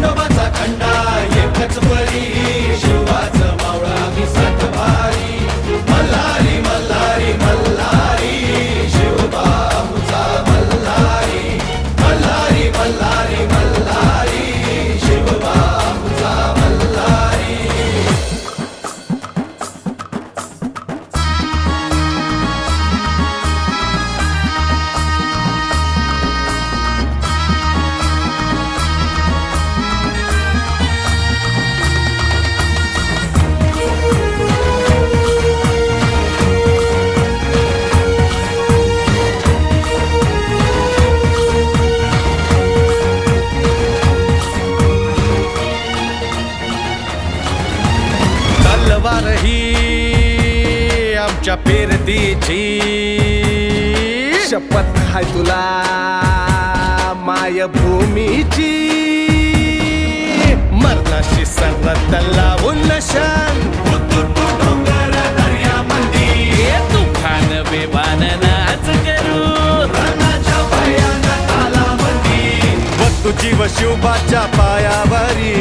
खंडोबाचा खंडा एकच परी शिवाचं मावळा मी सात भारी मल्हारी मल्हारी मल्हारी शिवबाऊचा मल्हारी मल्हारी मल्हारी मल्हारी शिवबाऊचा मल्हारी. तलवार ही आमच्या पेरतीची शपथ हाय तुला मायभूमीची मरणाशी सरत लावून नशान डोंगर दर्यामंदी तुफान बेभान नाच करू रणाच्या भयान तालामंदी व तुझी व शिवबाच्या पायावरी